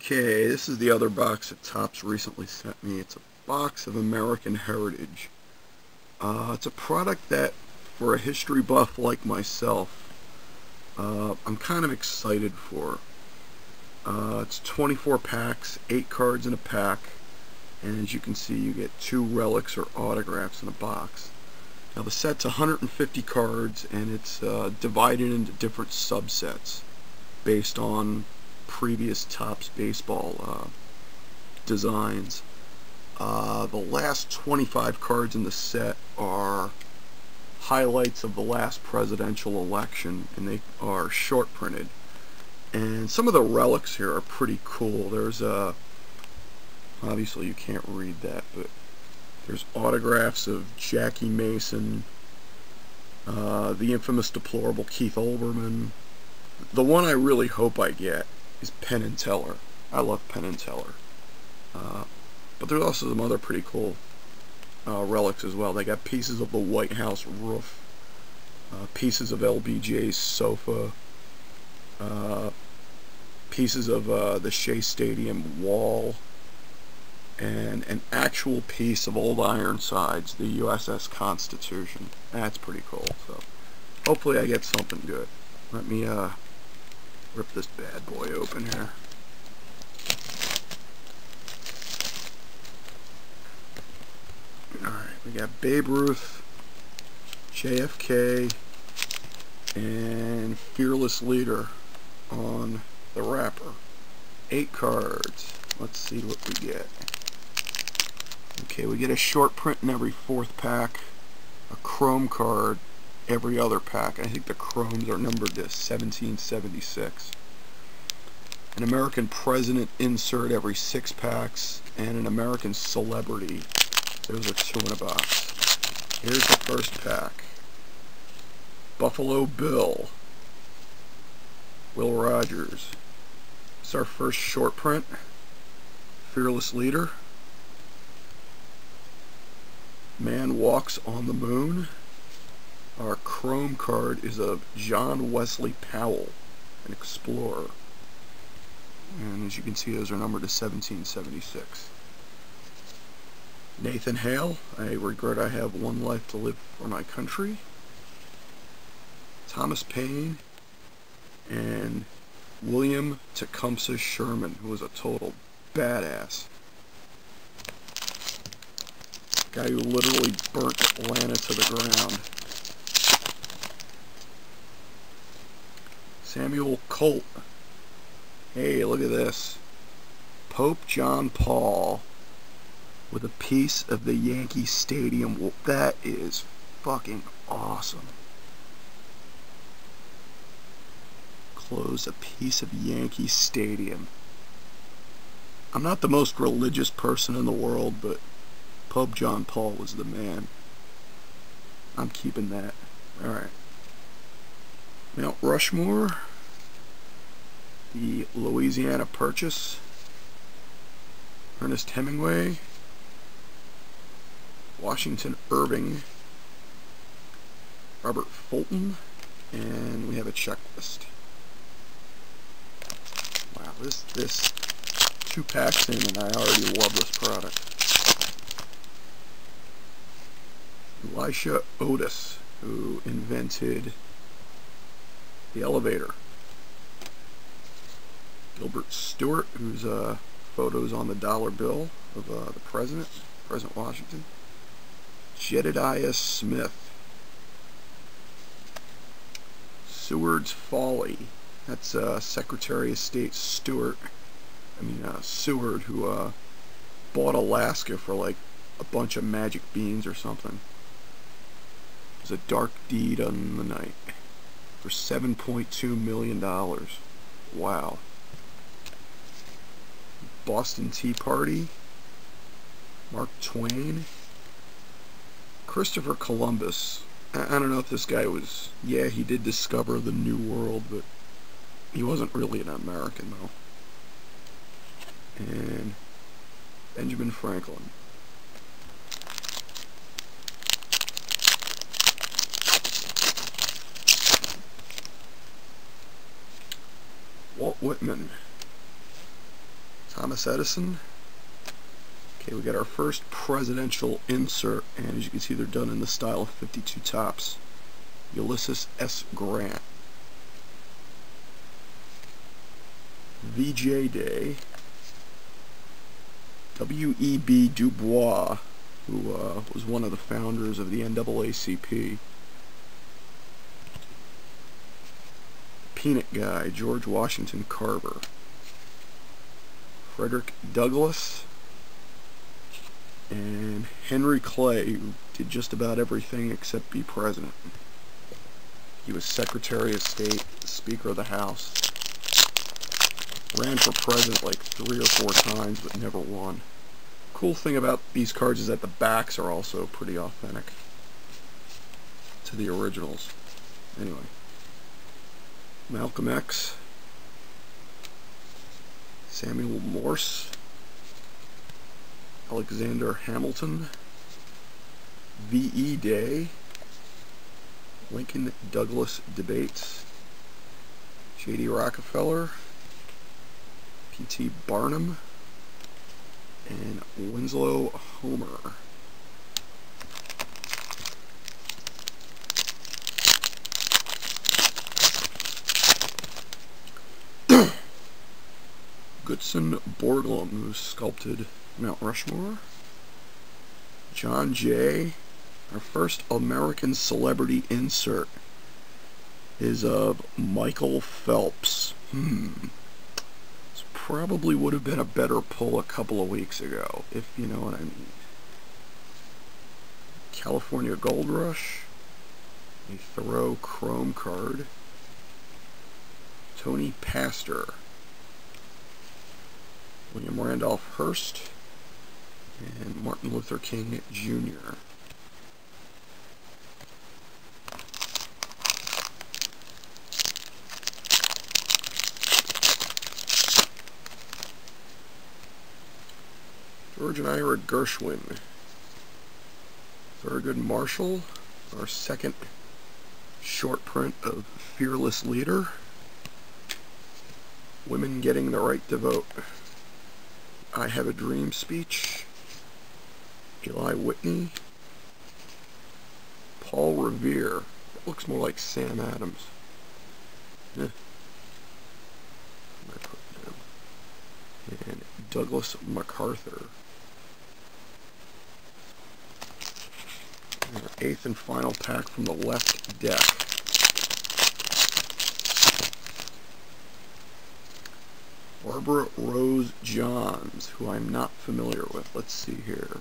Okay, this is the other box that Topps recently sent me. It's a box of American Heritage. It's a product that, for a history buff like myself, I'm kind of excited for. It's 24 packs, 8 cards in a pack, and as you can see, you get 2 relics or autographs in a box. Now the set's 150 cards, and it's divided into different subsets based on previous Topps baseball designs. The last 25 cards in the set are highlights of the last presidential election, and they are short printed. And some of the relics here are pretty cool. There's obviously you can't read that, but there's autographs of Jackie Mason, the infamous deplorable Keith Olbermann. The one I really hope I get is Penn and Teller. I love Penn and Teller. But there's also some other pretty cool relics as well. They got pieces of the White House roof, pieces of LBJ's sofa, pieces of the Shea Stadium wall, and an actual piece of Old Ironsides, the USS Constitution. That's pretty cool. So hopefully I get something good. Let me rip this bad boy open here. Alright, we got Babe Ruth, JFK, and Fearless Leader on the wrapper. 8 cards. Let's see what we get. Okay, we get a short print in every 4th pack, a chrome card every other pack. I think the chromes are numbered to 1776. An American president insert every 6 packs, and an American celebrity. Those are 2 in a box. Here's the first pack. Buffalo Bill. Will Rogers. It's our first short print. Fearless Leader. Man Walks on the Moon. Our chrome card is of John Wesley Powell, an explorer. And as you can see, those are numbered to 1776. Nathan Hale, I regret I have one life to live for my country. Thomas Paine, and William Tecumseh Sherman, who was a total badass. Guy who literally burnt Atlanta to the ground. Samuel Colt. Hey, look at this. Pope John Paul with a piece of the Yankee Stadium. That is fucking awesome. Close a piece of Yankee Stadium. I'm not the most religious person in the world, but Pope John Paul was the man. I'm keeping that. Alright. Mount Rushmore. The Louisiana Purchase. Ernest Hemingway. Washington Irving. Robert Fulton. And we have a checklist. Wow, this 2 packs in and I already love this product. Elisha Otis, who invented the elevator. Gilbert Stewart, whose photos on the dollar bill of the President Washington. Jedediah Smith. Seward's Folly. That's Secretary of State Seward, who bought Alaska for like a bunch of magic beans or something. It was a dark deed on the night. For $7.2 million. Wow. Boston Tea Party. Mark Twain. Christopher Columbus. I don't know if this guy was... Yeah, he did discover the New World, but he wasn't really an American, though. And Benjamin Franklin. Walt Whitman. Thomas Edison. Okay, we got our first presidential insert, and as you can see, they're done in the style of 52 Tops. Ulysses S. Grant. VJ Day. W.E.B. Du Bois, who was one of the founders of the NAACP. Peanut Guy, George Washington Carver. Frederick Douglass. And Henry Clay, who did just about everything except be president. He was Secretary of State, Speaker of the House. Ran for president like 3 or 4 times, but never won. Cool thing about these cards is that the backs are also pretty authentic to the originals. Anyway. Malcolm X. Samuel Morse. Alexander Hamilton. V.E. Day. Lincoln Douglas debates. J.D. Rockefeller. P.T. Barnum. And Winslow Homer. Gutzon Borglum, who sculpted Mount Rushmore. John Jay. Our first American celebrity insert is of Michael Phelps. This probably would have been a better pull a couple of weeks ago, if you know what I mean. California Gold Rush. A Thoreau Chrome card. Tony Pastor. William Randolph Hearst. And Martin Luther King Jr. George and Ira Gershwin. Thurgood Marshall, our second short print of Fearless Leader. Women Getting the Right to Vote. I Have a Dream speech. Eli Whitney. Paul Revere. That looks more like Sam Adams. And Douglas MacArthur. And our 8th and final pack from the left deck. Barbara Rose Johns, who I'm not familiar with. Let's see here.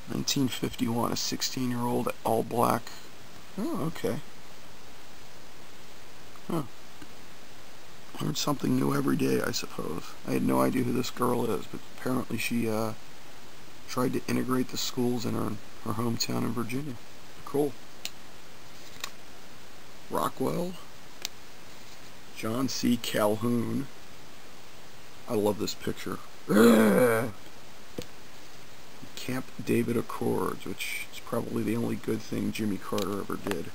1951, a 16-year-old all black. Oh, okay. Huh. Learn something new every day, I suppose. I had no idea who this girl is, but apparently she tried to integrate the schools in her hometown in Virginia. Cool. Rockwell. John C. Calhoun. I love this picture. Camp David Accords, which is probably the only good thing Jimmy Carter ever did,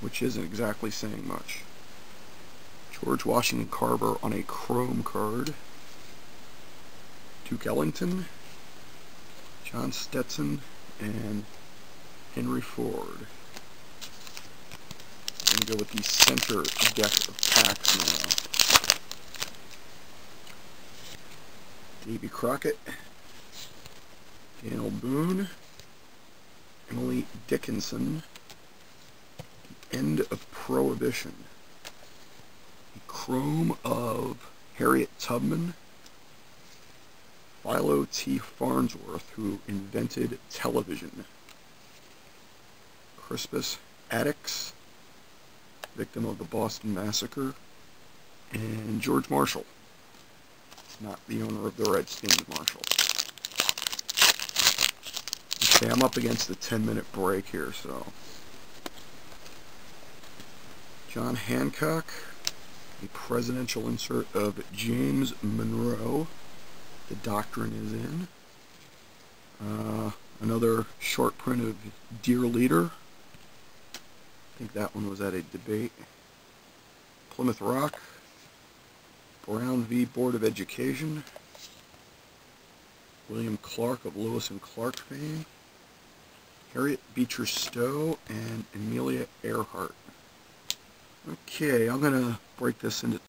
which isn't exactly saying much. George Washington Carver on a chrome card. Duke Ellington, John Stetson, and Henry Ford. I'm going to go with the center deck of packs now. Davy Crockett, Daniel Boone, Emily Dickinson, The End of Prohibition, the Chrome of Harriet Tubman, Philo T. Farnsworth, who invented television, Crispus Attucks, victim of the Boston Massacre, and George Marshall, not the owner of the Redskins, Marshall. Okay, I'm up against the 10-minute break here, so. John Hancock, a presidential insert of James Monroe. The Doctrine is in. Another short print of Dear Leader. I think that one was at a debate. Plymouth Rock. Brown v. Board of Education. William Clark of Lewis and Clark fame, Harriet Beecher Stowe, and Amelia Earhart. Okay, I'm going to break this into